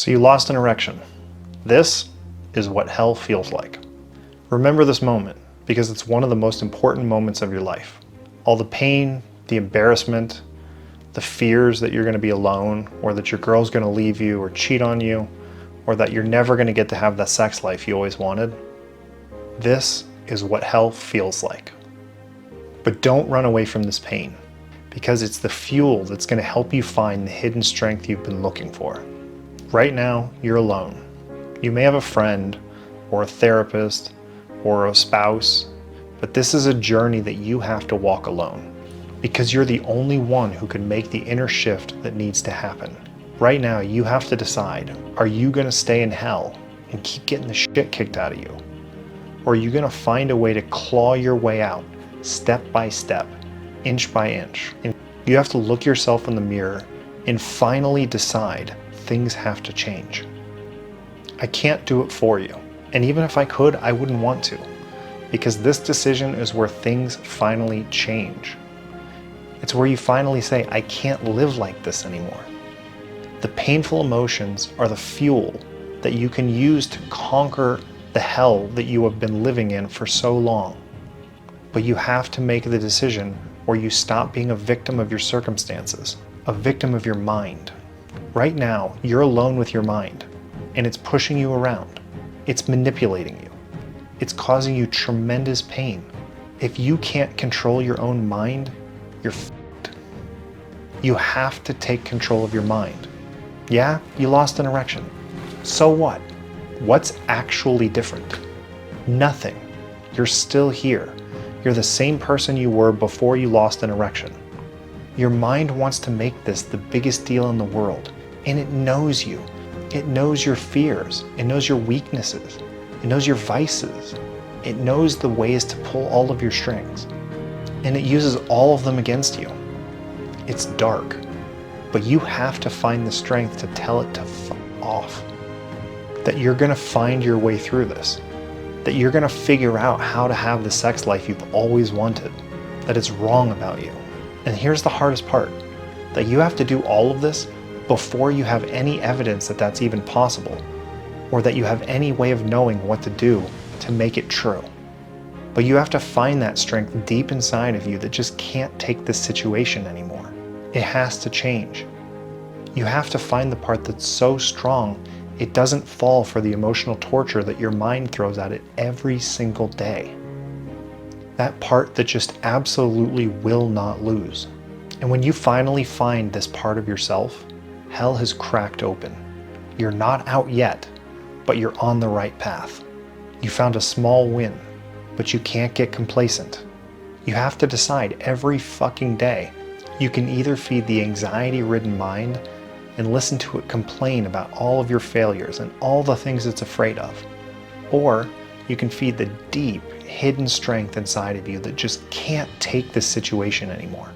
So you lost an erection. This is what hell feels like. Remember this moment because it's one of the most important moments of your life. All the pain, the embarrassment, the fears that you're going to be alone, or that your girl's going to leave you or cheat on you, or that you're never going to get to have the sex life you always wanted. This is what hell feels like. But don't run away from this pain, because it's the fuel that's going to help you find the hidden strength you've been looking for. Right now, you're alone. You may have a friend, or a therapist, or a spouse, but this is a journey that you have to walk alone, because you're the only one who can make the inner shift that needs to happen. Right now, you have to decide, are you going to stay in hell and keep getting the shit kicked out of you? Or are you going to find a way to claw your way out, step by step, inch by inch? And you have to look yourself in the mirror and finally decide things have to change. I can't do it for you. And even if I could, I wouldn't want to, because this decision is where things finally change. It's where you finally say, I can't live like this anymore. The painful emotions are the fuel that you can use to conquer the hell that you have been living in for so long. But you have to make the decision where you stop being a victim of your circumstances, a victim of your mind. Right now, you're alone with your mind, and it's pushing you around. It's manipulating you. It's causing you tremendous pain. If you can't control your own mind, you're f***ed. You have to take control of your mind. Yeah, you lost an erection. So what? What's actually different? Nothing. You're still here. You're the same person you were before you lost an erection. Your mind wants to make this the biggest deal in the world, and it knows you. It knows your fears. It knows your weaknesses. It knows your vices. It knows the ways to pull all of your strings, and it uses all of them against you. It's dark, but you have to find the strength to tell it to f*** off. That you're gonna find your way through this. That you're gonna figure out how to have the sex life you've always wanted. That it's wrong about you. And here's the hardest part, that you have to do all of this before you have any evidence that that's even possible, or that you have any way of knowing what to do to make it true. But you have to find that strength deep inside of you that just can't take this situation anymore. It has to change. You have to find the part that's so strong it doesn't fall for the emotional torture that your mind throws at it every single day. That part that just absolutely will not lose. And when you finally find this part of yourself, hell has cracked open. You're not out yet, but you're on the right path. You found a small win, but you can't get complacent. You have to decide every fucking day. You can either feed the anxiety-ridden mind and listen to it complain about all of your failures and all the things it's afraid of, or you can feed the deep, hidden strength inside of you that just can't take this situation anymore.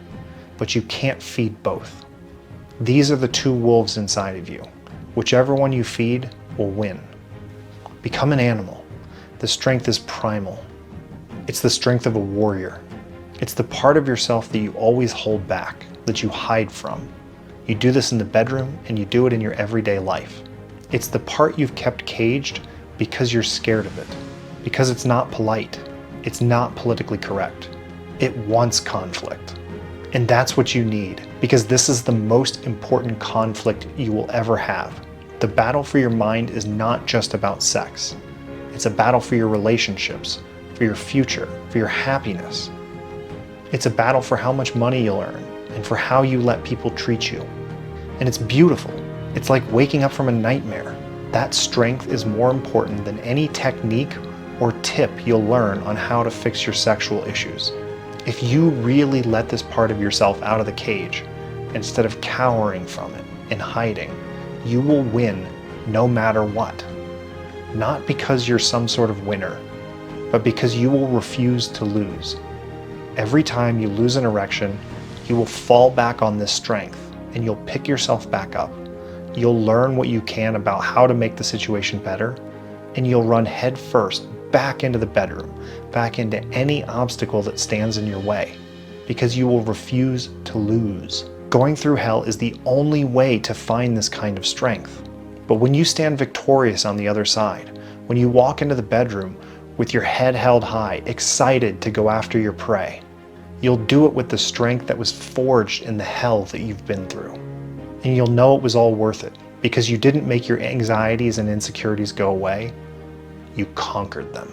But you can't feed both. These are the two wolves inside of you. Whichever one you feed will win. Become an animal. The strength is primal. It's the strength of a warrior. It's the part of yourself that you always hold back, that you hide from. You do this in the bedroom and you do it in your everyday life. It's the part you've kept caged because you're scared of it, because it's not polite, it's not politically correct. It wants conflict. And that's what you need, because this is the most important conflict you will ever have. The battle for your mind is not just about sex. It's a battle for your relationships, for your future, for your happiness. It's a battle for how much money you'll earn and for how you let people treat you. And it's beautiful. It's like waking up from a nightmare. That strength is more important than any technique or tip you'll learn on how to fix your sexual issues. If you really let this part of yourself out of the cage, instead of cowering from it and hiding, you will win no matter what. Not because you're some sort of winner, but because you will refuse to lose. Every time you lose an erection, you will fall back on this strength and you'll pick yourself back up. You'll learn what you can about how to make the situation better, and you'll run head first back into the bedroom, back into any obstacle that stands in your way, because you will refuse to lose. Going through hell is the only way to find this kind of strength. But when you stand victorious on the other side, when you walk into the bedroom with your head held high, excited to go after your prey, you'll do it with the strength that was forged in the hell that you've been through. And you'll know it was all worth it because you didn't make your anxieties and insecurities go away. You conquered them.